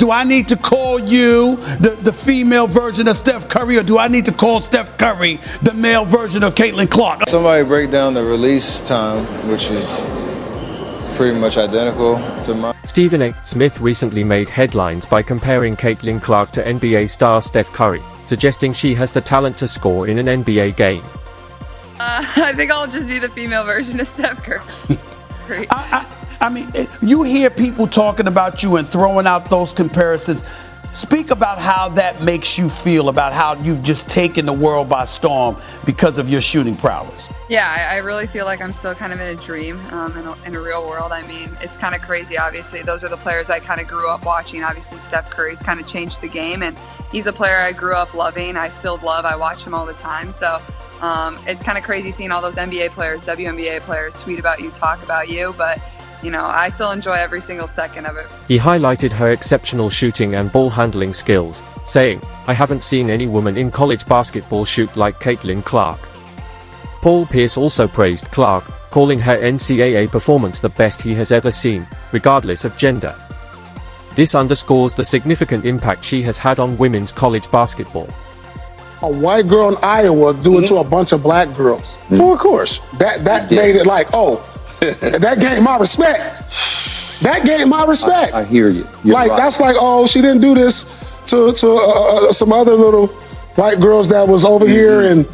Do I need to call you the female version of Steph Curry, or do I need to call Steph Curry the male version of Caitlin Clark? Somebody break down the release time, which is pretty much identical to mine. Stephen A. Smith recently made headlines by comparing Caitlin Clark to NBA star Steph Curry, suggesting she has the talent to score in an NBA game. I think I'll just be the female version of Steph Curry. I mean, you hear people talking about you and throwing out those comparisons. Speak about how that makes you feel, about how you've just taken the world by storm because of your shooting prowess. Yeah, I really feel like I'm still kind of in a dream, in a real world. I mean, it's kind of crazy, obviously. Those are the players I kind of grew up watching. Obviously, Steph Curry's kind of changed the game, and he's a player I grew up loving. I still love. I watch him all the time. So it's kind of crazy seeing all those NBA players, WNBA players tweet about you, talk about you, but you know, I still enjoy every single second of it. He highlighted her exceptional shooting and ball handling skills, saying, "I haven't seen any woman in college basketball shoot like Caitlin Clark." Paul Pierce also praised Clark, calling her NCAA performance the best he has ever seen, regardless of gender. This underscores the significant impact she has had on women's college basketball. A white girl in Iowa do it to a bunch of black girls. Well, of course. That made it like, oh, that gained my respect. That gained my respect. I hear you. You're like, right. that's like, oh, she didn't do this to some other little white girls that was over here in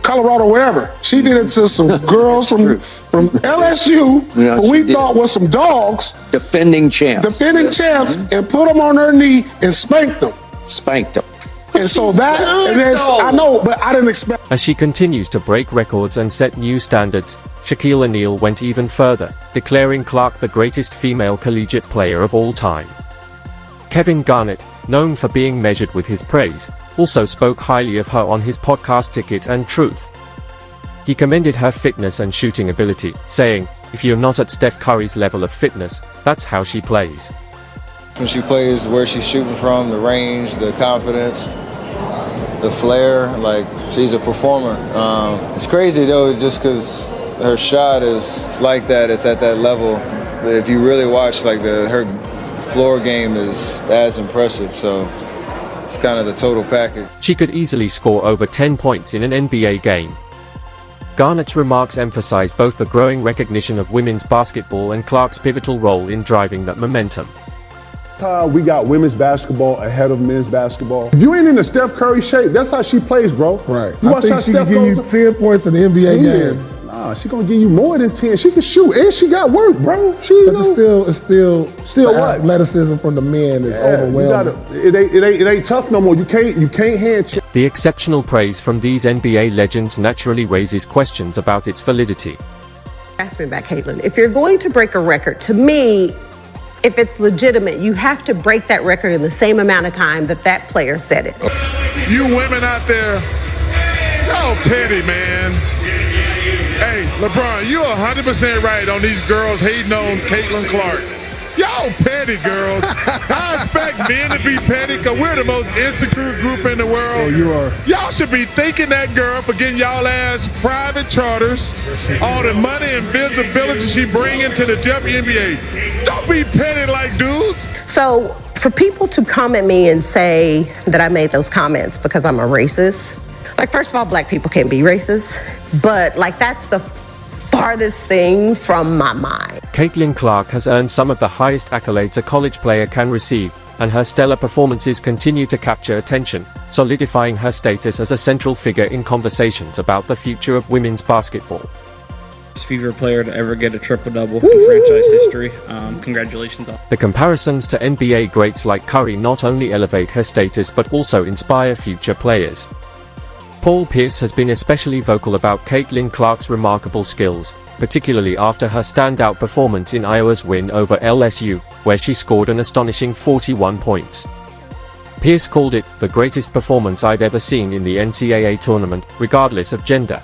Colorado, wherever. She did it to some girls from LSU who we thought was some dogs. Defending champs. And put them on their knee and spanked them. And so I know, but I didn't expect. As she continues to break records and set new standards, Shaquille O'Neal went even further, declaring Clark the greatest female collegiate player of all time. Kevin Garnett, known for being measured with his praise, also spoke highly of her on his podcast Ticket and Truth. He commended her fitness and shooting ability, saying, "If you're not at Steph Curry's level of fitness, that's how she plays." When she plays, where she's shooting from, the range, the confidence, the flair, like, she's a performer. It's crazy though, just because her shot is like that, it's at that level. But if you really watch, like, her floor game is as impressive, so it's kind of the total package. She could easily score over 10 points in an NBA game. Garnett's remarks emphasize both the growing recognition of women's basketball and Clark's pivotal role in driving that momentum. We got women's basketball ahead of men's basketball. If you ain't in a Steph Curry shape, that's how she plays, bro. Right. You I think she can give you 10 points in the NBA game. Nah, she gonna give you more than 10. She can shoot, and she got work, bro. But it's still what? Athleticism from the men is overwhelming. It ain't tough no more. You can't hand check. The exceptional praise from these NBA legends naturally raises questions about its validity. Ask me about Caitlin. If you're going to break a record, to me, if it's legitimate, you have to break that record in the same amount of time that player set it. You women out there, y'all petty, man. Hey, LeBron, you're 100% right on these girls hating on Caitlin Clark. Y'all petty girls. I expect men to be petty because we're the most insecure group in the world. Oh, you are. Y'all should be thanking that girl for getting y'all ass private charters, all the money and visibility she bringing to the WNBA. Don't be petty like dudes. So for people to come at me and say that I made those comments because I'm a racist, like, first of all, black people can't be racist, but like, that's the farthest thing from my mind. Caitlin Clark has earned some of the highest accolades a college player can receive, and her stellar performances continue to capture attention, solidifying her status as a central figure in conversations about the future of women's basketball. Fever player to ever get a triple-double in franchise history. Congratulations. The comparisons to NBA greats like Curry not only elevate her status but also inspire future players. Paul Pierce has been especially vocal about Caitlin Clark's remarkable skills, particularly after her standout performance in Iowa's win over LSU, where she scored an astonishing 41 points. Pierce called it the greatest performance I've ever seen in the NCAA tournament, regardless of gender.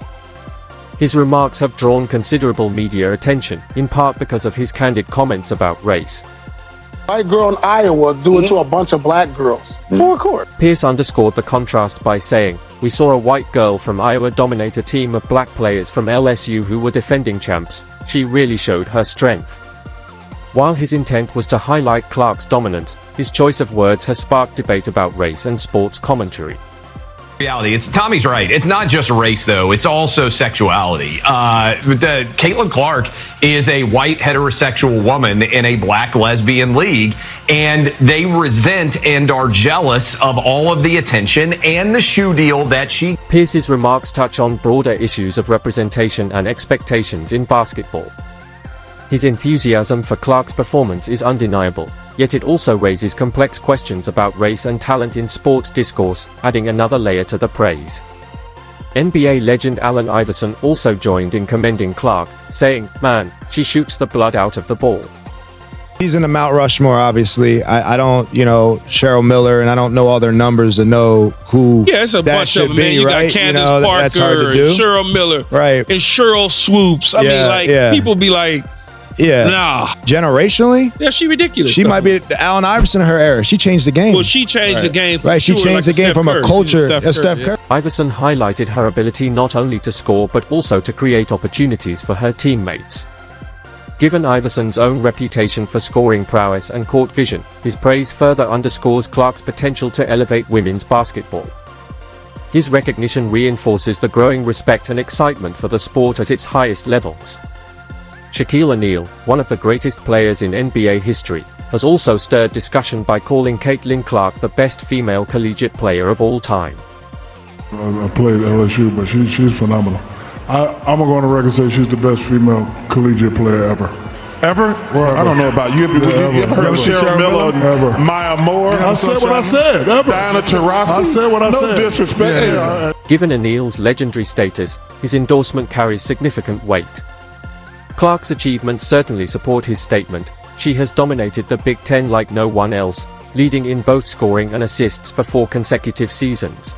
His remarks have drawn considerable media attention, in part because of his candid comments about race. White girl in Iowa do it to a bunch of black girls. Of course. Pierce underscored the contrast by saying, "We saw a white girl from Iowa dominate a team of black players from LSU who were defending champs. She really showed her strength." While his intent was to highlight Clark's dominance, his choice of words has sparked debate about race and sports commentary. Reality. Tommy's right. It's not just race, though. It's also sexuality. Caitlin Clark is a white heterosexual woman in a black lesbian league, and they resent and are jealous of all of the attention and the shoe deal that she... Pierce's remarks touch on broader issues of representation and expectations in basketball. His enthusiasm for Clark's performance is undeniable, yet it also raises complex questions about race and talent in sports discourse, adding another layer to the praise. NBA legend Allen Iverson also joined in commending Clark, saying, "Man, she shoots the blood out of the ball." He's in the Mount Rushmore, obviously. I don't, Cheryl Miller, and I don't know all their numbers to know who it's a that bunch should of them, man. be, You right? got Candace Parker, that's hard to and do. Cheryl Miller, right? And Cheryl Swoops. I mean, people be like, nah. Generationally? Yeah, she ridiculous. She might be Allen Iverson in her era. She changed the game. Well, she changed the game. Right, she changed the game from a culture of Steph Curry. Iverson highlighted her ability not only to score but also to create opportunities for her teammates. Given Iverson's own reputation for scoring prowess and court vision, his praise further underscores Clark's potential to elevate women's basketball. His recognition reinforces the growing respect and excitement for the sport at its highest levels. Shaquille O'Neal, one of the greatest players in NBA history, has also stirred discussion by calling Caitlin Clark the best female collegiate player of all time. I played at LSU, but she's phenomenal. I'm going to go on the record and say she's the best female collegiate player ever. Ever? Well, I don't know about you. You ever heard of Cheryl Miller? Ever. Maya Moore? I said what I said. Ever. Diana Taurasi? I said what I said. No disrespect. Given O'Neal's legendary status, his endorsement carries significant weight. Clark's achievements certainly support his statement. She has dominated the Big Ten like no one else, leading in both scoring and assists for 4 consecutive seasons.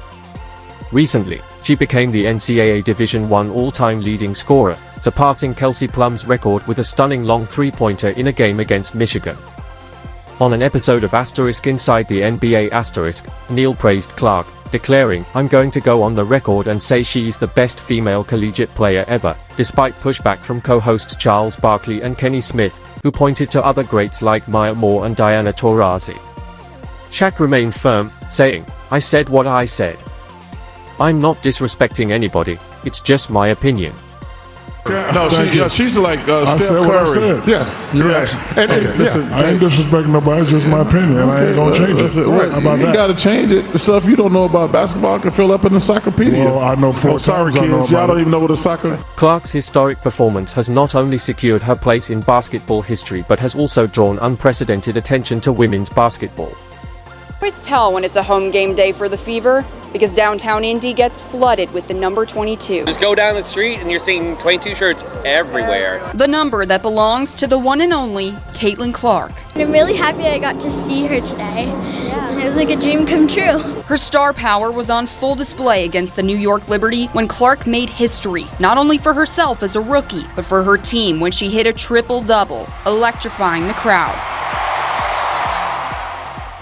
Recently, she became the NCAA Division I all-time leading scorer, surpassing Kelsey Plum's record with a stunning long three-pointer in a game against Michigan. On an episode of Asterisk Inside the NBA Asterisk, O'Neal praised Clark, declaring, "I'm going to go on the record and say she's the best female collegiate player ever," despite pushback from co-hosts Charles Barkley and Kenny Smith, who pointed to other greats like Maya Moore and Diana Taurasi. Shaq remained firm, saying, "I said what I said. I'm not disrespecting anybody, it's just my opinion." No, she's like Steph said Curry. what I said. Yeah. Listen, I ain't disrespecting nobody. It's just my opinion, and I ain't gonna change it. Right. How about you that? got to change it. The stuff you don't know about basketball can fill up in the encyclopedia. Well, I know 4 sorry, times I know kids. Y'all about don't it. even know what a soccer. Clark's historic performance has not only secured her place in basketball history but has also drawn unprecedented attention to women's basketball. Always tell when it's a home game day for the Fever, because downtown Indy gets flooded with the number 22. Just go down the street and you're seeing 22 shirts everywhere. The number that belongs to the one and only Caitlin Clark. I'm really happy I got to see her today. Yeah. It was like a dream come true. Her star power was on full display against the New York Liberty when Clark made history, not only for herself as a rookie, but for her team when she hit a triple-double, electrifying the crowd.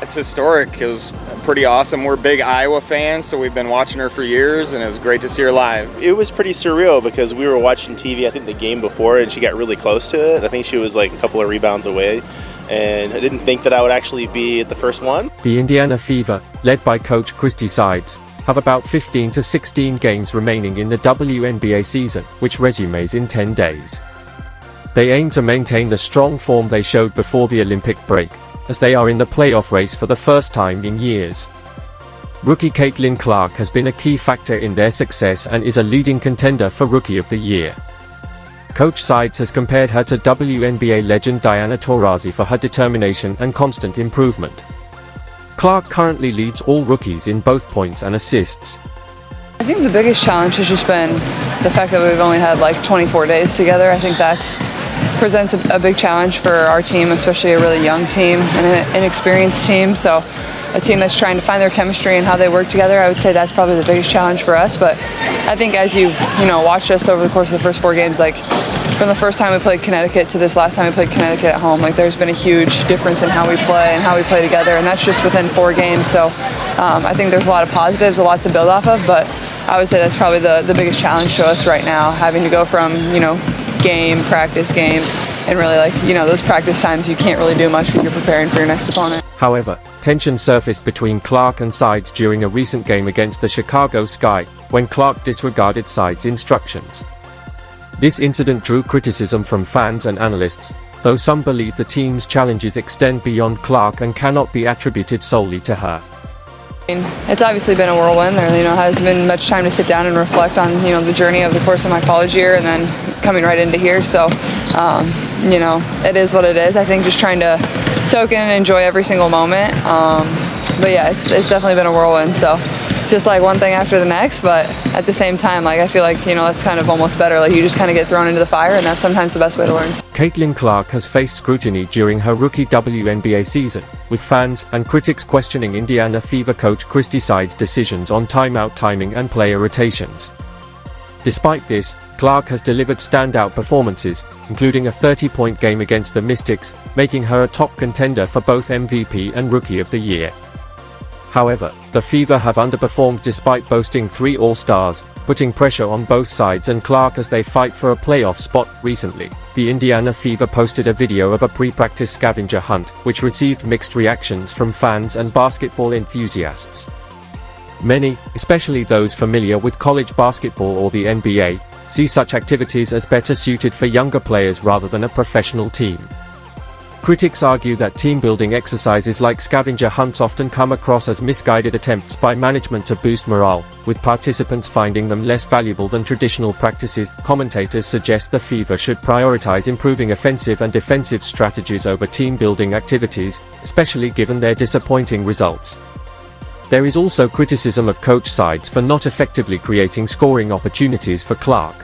It's historic. It was pretty awesome. We're big Iowa fans, so we've been watching her for years, and it was great to see her live. It was pretty surreal because we were watching TV, I think the game before, and she got really close to it. I think she was like a couple of rebounds away, and I didn't think that I would actually be at the first one. The Indiana Fever, led by coach Christy Sides, have about 15 to 16 games remaining in the WNBA season, which resumes in 10 days. They aim to maintain the strong form they showed before the Olympic break, as they are in the playoff race for the first time in years. Rookie Caitlin Clark has been a key factor in their success and is a leading contender for Rookie of the Year. Coach Sides has compared her to WNBA legend Diana Taurasi for her determination and constant improvement. Clark currently leads all rookies in both points and assists. I think the biggest challenge has just been the fact that we've only had like 24 days together. I think that's presents a big challenge for our team, especially a really young team and an inexperienced team. So a team that's trying to find their chemistry and how they work together, I would say that's probably the biggest challenge for us. But I think as you've watched us over the course of the first 4 games, like from the first time we played Connecticut to this last time we played Connecticut at home, like there's been a huge difference in how we play and how we play together, and that's just within 4 games. So I think there's a lot of positives, a lot to build off of, but I would say that's probably the biggest challenge to us right now, having to go from game, practice game, and really like, those practice times you can't really do much because you're preparing for your next opponent. However, tension surfaced between Clark and Sides during a recent game against the Chicago Sky, when Clark disregarded Sides' instructions. This incident drew criticism from fans and analysts, though some believe the team's challenges extend beyond Clark and cannot be attributed solely to her. It's obviously been a whirlwind. There hasn't been much time to sit down and reflect on the journey of the course of my college year and then coming right into here. So it is what it is. I think just trying to soak in and enjoy every single moment. But yeah, it's definitely been a whirlwind. So just like one thing after the next, but at the same time, like I feel like that's kind of almost better. Like you just kind of get thrown into the fire, and that's sometimes the best way to learn. Caitlin Clark has faced scrutiny during her rookie WNBA season, with fans and critics questioning Indiana Fever coach Christy Sides' decisions on timeout timing and player rotations. Despite this, Clark has delivered standout performances, including a 30-point game against the Mystics, making her a top contender for both MVP and Rookie of the Year. However, the Fever have underperformed despite boasting 3 All-Stars, putting pressure on both sides and Clark as they fight for a playoff spot. Recently, the Indiana Fever posted a video of a pre-practice scavenger hunt, which received mixed reactions from fans and basketball enthusiasts. Many, especially those familiar with college basketball or the NBA, see such activities as better suited for younger players rather than a professional team. Critics argue that team-building exercises like scavenger hunts often come across as misguided attempts by management to boost morale, with participants finding them less valuable than traditional practices. Commentators suggest the Fever should prioritize improving offensive and defensive strategies over team-building activities, especially given their disappointing results. There is also criticism of coach Sides for not effectively creating scoring opportunities for Clark.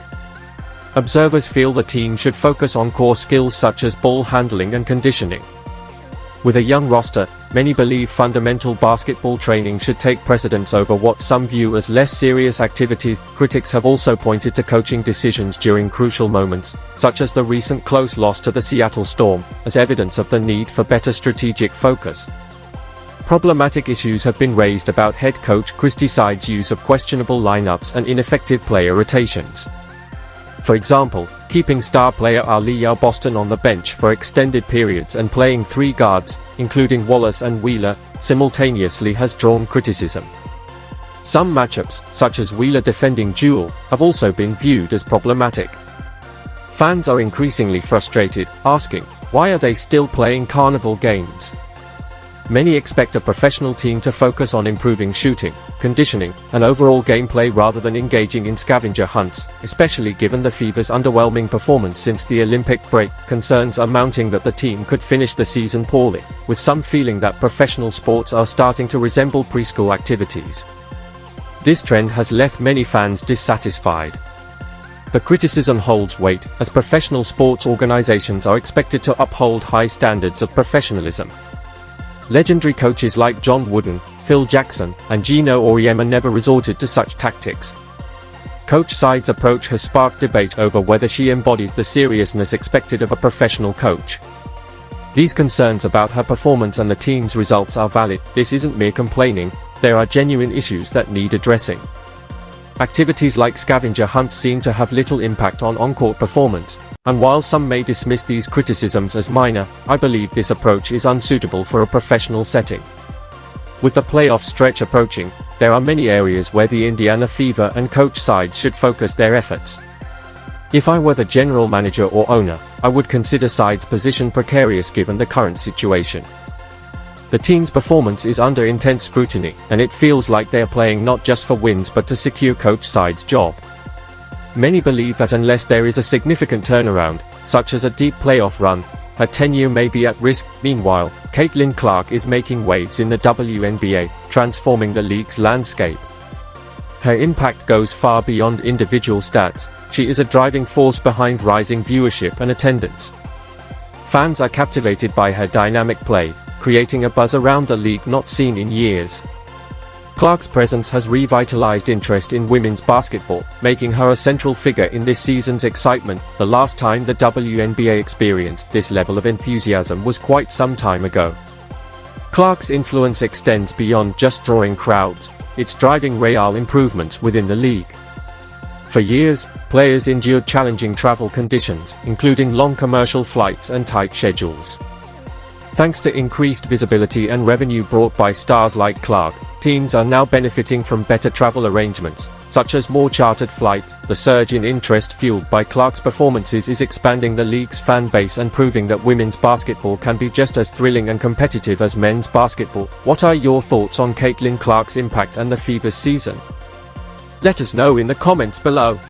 Observers feel the team should focus on core skills such as ball handling and conditioning. With a young roster, many believe fundamental basketball training should take precedence over what some view as less serious activities. Critics have also pointed to coaching decisions during crucial moments, such as the recent close loss to the Seattle Storm, as evidence of the need for better strategic focus. Problematic issues have been raised about head coach Christy Sides' use of questionable lineups and ineffective player rotations. For example, keeping star player Aaliyah Boston on the bench for extended periods and playing 3 guards, including Wallace and Wheeler, simultaneously has drawn criticism. Some matchups, such as Wheeler defending Jewel, have also been viewed as problematic. Fans are increasingly frustrated, asking, why are they still playing carnival games? Many expect a professional team to focus on improving shooting, conditioning, and overall gameplay rather than engaging in scavenger hunts, especially given the Fever's underwhelming performance since the Olympic break. Concerns are mounting that the team could finish the season poorly, with some feeling that professional sports are starting to resemble preschool activities. This trend has left many fans dissatisfied. The criticism holds weight, as professional sports organizations are expected to uphold high standards of professionalism. Legendary coaches like John Wooden, Phil Jackson, and Gino Auriemma never resorted to such tactics. Coach Sides' approach has sparked debate over whether she embodies the seriousness expected of a professional coach. These concerns about her performance and the team's results are valid. This isn't mere complaining, there are genuine issues that need addressing. Activities like scavenger hunts seem to have little impact on on-court performance, and while some may dismiss these criticisms as minor, I believe this approach is unsuitable for a professional setting. With the playoff stretch approaching, there are many areas where the Indiana Fever and coach Sides should focus their efforts. If I were the general manager or owner, I would consider Sides' position precarious given the current situation. The team's performance is under intense scrutiny, and it feels like they are playing not just for wins but to secure coach Sides' job. Many believe that unless there is a significant turnaround, such as a deep playoff run, her tenure may be at risk. Meanwhile, Caitlin Clark is making waves in the WNBA, transforming the league's landscape. Her impact goes far beyond individual stats. She is a driving force behind rising viewership and attendance. Fans are captivated by her dynamic play, creating a buzz around the league not seen in years. Clark's presence has revitalized interest in women's basketball, making her a central figure in this season's excitement. The last time the WNBA experienced this level of enthusiasm was quite some time ago. Clark's influence extends beyond just drawing crowds, it's driving real improvements within the league. For years, players endured challenging travel conditions, including long commercial flights and tight schedules. Thanks to increased visibility and revenue brought by stars like Clark, teams are now benefiting from better travel arrangements, such as more chartered flights. The surge in interest fueled by Clark's performances is expanding the league's fan base and proving that women's basketball can be just as thrilling and competitive as men's basketball. What are your thoughts on Caitlin Clark's impact and the Fever's season? Let us know in the comments below.